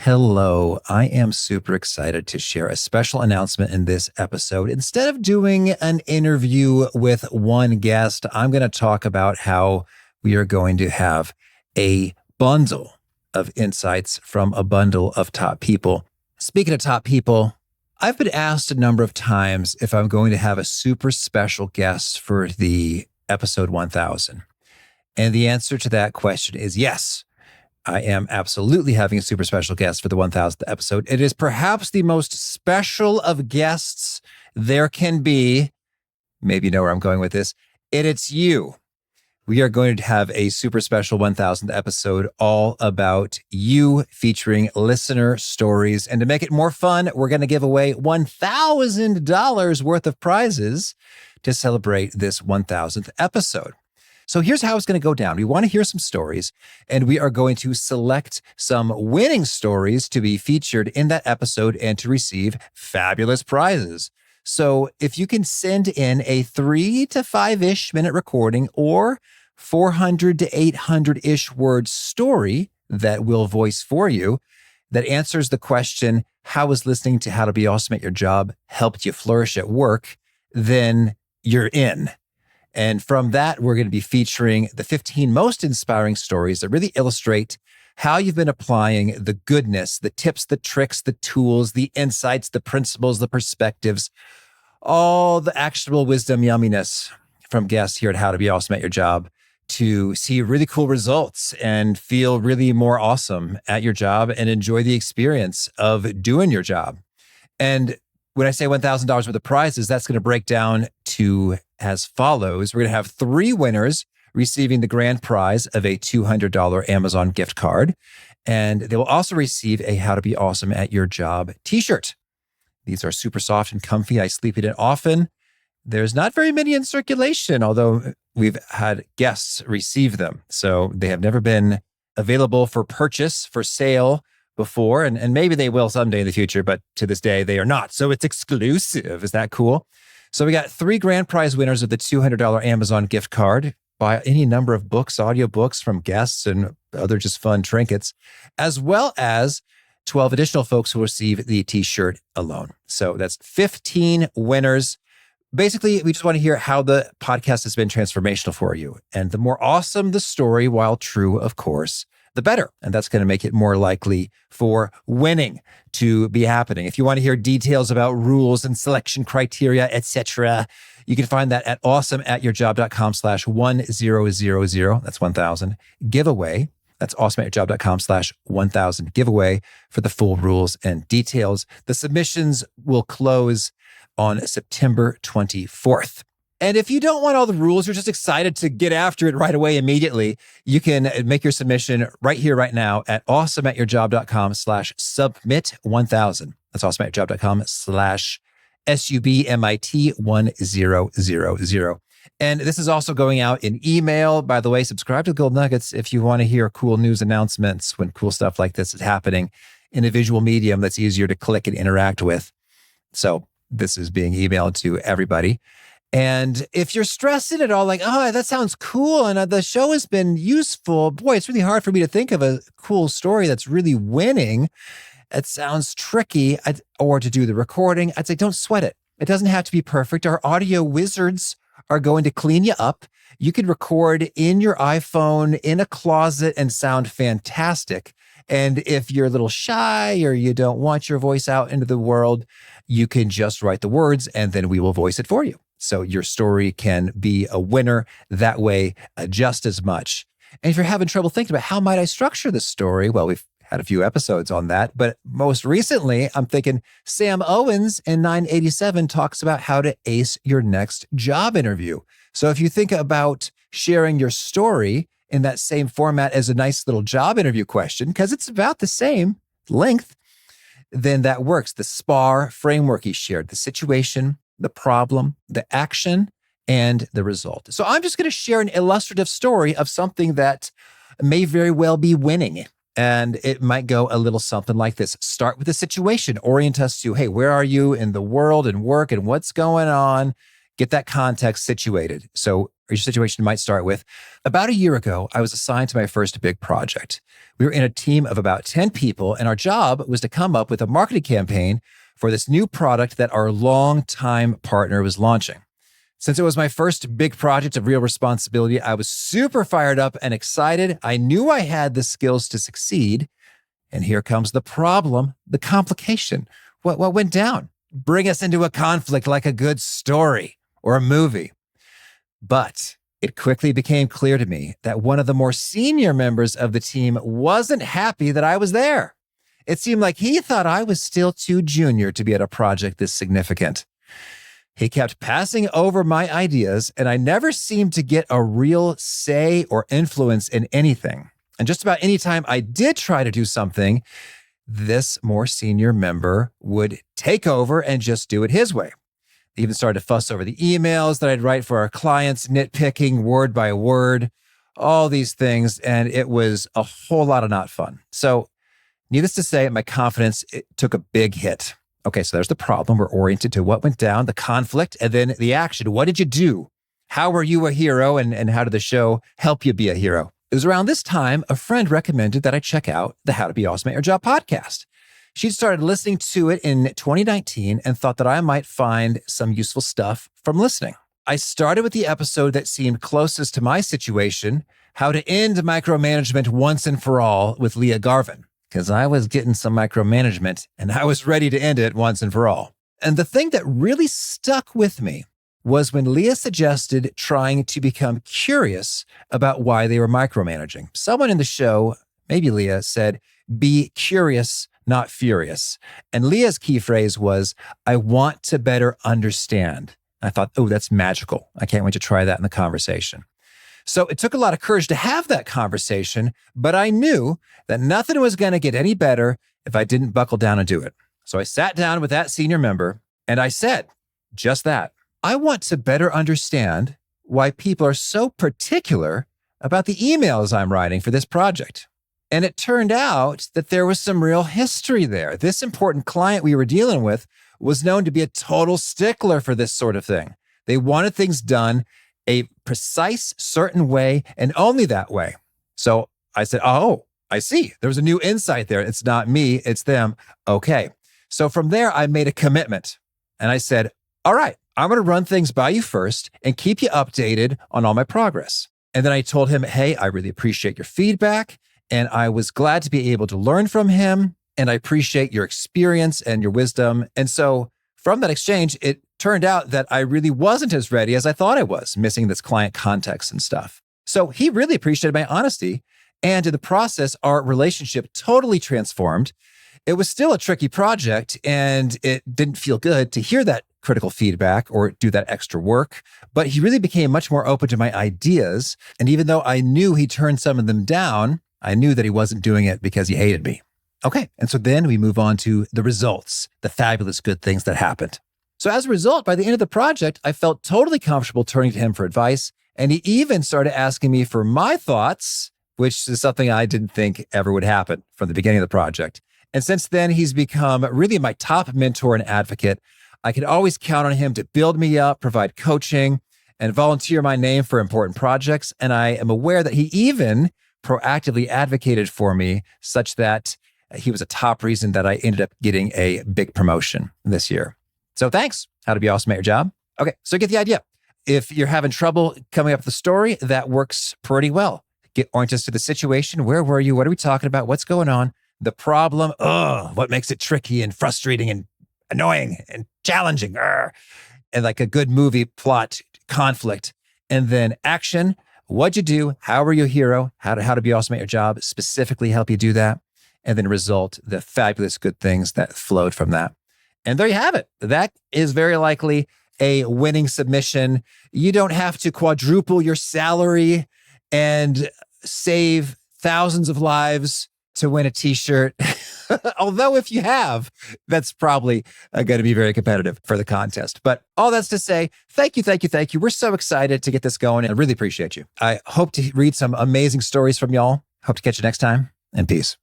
Hello, I am super excited to share a special announcement in this episode. Instead of doing an interview with one guest, I'm going to talk about how we are going to have a bundle of insights from a bundle of top people. Speaking of top people, I've been asked a number of times if I'm going to have a super special guest for the episode 1000. And the answer to that question is yes. I am absolutely having a super special guest for the 1000th episode. It is perhaps the most special of guests there can be. Maybe you know where I'm going with this. It's you. We are going to have a super special 1000th episode all about you, featuring listener stories. And to make it more fun, we're going to give away $1,000 worth of prizes to celebrate this 1000th episode. So here's how it's going to go down. We want to hear some stories, and we are going to select some winning stories to be featured in that episode and to receive fabulous prizes. So if you can send in a 3 to 5-ish minute recording or 400 to 800-ish word story that we'll voice for you that answers the question, how is listening to How to Be Awesome at Your Job helped you flourish at work, then you're in. And from that, we're going to be featuring the 15 most inspiring stories that really illustrate how you've been applying the goodness, the tips, the tricks, the tools, the insights, the principles, the perspectives, all the actionable wisdom yumminess from guests here at How to Be Awesome at Your Job to see really cool results and feel really more awesome at your job and enjoy the experience of doing your job. And when I say $1,000 worth of prizes, that's going to break down to as follows. We're going to have 3 winners receiving the grand prize of a $200 Amazon gift card. And they will also receive a How to Be Awesome at Your Job t-shirt. These are super soft and comfy. I sleep in it often. There's not very many in circulation, although we've had guests receive them. So they have never been available for purchase, for sale before, and maybe they will someday in the future, but to this day, they are not. So it's exclusive. Is that cool? So we got 3 grand prize winners of the $200 Amazon gift card. Buy any number of books, audiobooks from guests and other just fun trinkets, as well as 12 additional folks who will receive the t-shirt alone. So that's 15 winners. Basically, we just want to hear how the podcast has been transformational for you. And the more awesome the story, while true, of course, the better. And that's going to make it more likely for winning to be happening. If you want to hear details about rules and selection criteria, etc., you can find that at awesomeatyourjob.com/1000. That's 1000 giveaway. That's awesomeatyourjob.com/1000 giveaway for the full rules and details. The submissions will close on September 24th. And if you don't want all the rules, you're just excited to get after it right away immediately, you can make your submission right here, right now at awesomeatyourjob.com/submit1000. That's awesomeatyourjob.com/SUBMIT1000. And this is also going out in email. By the way, subscribe to Gold Nuggets if you want to hear cool news announcements when cool stuff like this is happening in a visual medium that's easier to click and interact with. So this is being emailed to everybody. And if you're stressing at all, like, oh, that sounds cool, and the show has been useful, boy, it's really hard for me to think of a cool story that's really winning. It sounds tricky, or to do the recording. I'd say don't sweat it. It doesn't have to be perfect. Our audio wizards are going to clean you up. You can record in your iPhone in a closet and sound fantastic. And if you're a little shy or you don't want your voice out into the world, you can just write the words and then we will voice it for you. So your story can be a winner that way just as much. And if you're having trouble thinking about how might I structure this story, well, we've had a few episodes on that. But most recently, I'm thinking Sam Owens in 987 talks about how to ace your next job interview. So if you think about sharing your story in that same format as a nice little job interview question, because it's about the same length, then that works. The SPAR framework he shared, the situation, the problem, the action, and the result. So I'm just going to share an illustrative story of something that may very well be winning. And it might go a little something like this. Start with the situation, orient us to, hey, where are you in the world and work and what's going on? Get that context situated. So or your situation might start with. About a year ago, I was assigned to my first big project. We were in a team of about 10 people, and our job was to come up with a marketing campaign for this new product that our longtime partner was launching. Since it was my first big project of real responsibility, I was super fired up and excited. I knew I had the skills to succeed. And here comes the problem, the complication. What went down? Bring us into a conflict like a good story or a movie. But it quickly became clear to me that one of the more senior members of the team wasn't happy that I was there. It seemed like he thought I was still too junior to be at a project this significant. He kept passing over my ideas, and I never seemed to get a real say or influence in anything. And just about any time I did try to do something, this more senior member would take over and just do it his way. They even started to fuss over the emails that I'd write for our clients, nitpicking word by word, all these things. And it was a whole lot of not fun. So needless to say, my confidence took a big hit. Okay, so there's the problem. We're oriented to what went down, the conflict, and then the action. What did you do? How were you a hero? And how did the show help you be a hero? It was around this time, a friend recommended that I check out the How to Be Awesome at Your Job podcast. She'd started listening to it in 2019 and thought that I might find some useful stuff from listening. I started with the episode that seemed closest to my situation, How to End Micromanagement Once and For All with Leah Garvin, because I was getting some micromanagement and I was ready to end it once and for all. And the thing that really stuck with me was when Leah suggested trying to become curious about why they were micromanaging. Someone in the show, maybe Leah, said, be curious, not furious. And Leah's key phrase was, I want to better understand. I thought, oh, that's magical. I can't wait to try that in the conversation. So it took a lot of courage to have that conversation, but I knew that nothing was going to get any better if I didn't buckle down and do it. So I sat down with that senior member and I said just that. I want to better understand why people are so particular about the emails I'm writing for this project. And it turned out that there was some real history there. This important client we were dealing with was known to be a total stickler for this sort of thing. They wanted things done a precise, certain way, and only that way. So I said, oh, I see. There was a new insight there. It's not me, it's them. Okay. So from there, I made a commitment. And I said, all right, I'm going to run things by you first and keep you updated on all my progress. And then I told him, hey, I really appreciate your feedback. And I was glad to be able to learn from him. And I appreciate your experience and your wisdom. And so from that exchange, it turned out that I really wasn't as ready as I thought I was, missing this client context and stuff. So he really appreciated my honesty. And in the process, our relationship totally transformed. It was still a tricky project and it didn't feel good to hear that critical feedback or do that extra work, but he really became much more open to my ideas. And even though I knew he turned some of them down, I knew that he wasn't doing it because he hated me. Okay. And so then we move on to the results, the fabulous good things that happened. So as a result, by the end of the project, I felt totally comfortable turning to him for advice. And he even started asking me for my thoughts, which is something I didn't think ever would happen from the beginning of the project. And since then, he's become really my top mentor and advocate. I can always count on him to build me up, provide coaching, and volunteer my name for important projects. And I am aware that he even proactively advocated for me such that he was a top reason that I ended up getting a big promotion this year. So thanks. How to Be Awesome at Your Job. Okay, so get the idea. If you're having trouble coming up with a story, that works pretty well. Get oriented to the situation. Where were you? What are we talking about? What's going on? The problem, what makes it tricky and frustrating and annoying and challenging, and like a good movie plot conflict. And then action, what'd you do? How were you a hero? How to be awesome at your job, specifically help you do that. And then result, the fabulous good things that flowed from that. And there you have it. That is very likely a winning submission. You don't have to quadruple your salary and save thousands of lives to win a t-shirt. Although if you have, that's probably going to be very competitive for the contest. But all that's to say, thank you. We're so excited to get this going and I really appreciate you. I hope to read some amazing stories from y'all. Hope to catch you next time and peace.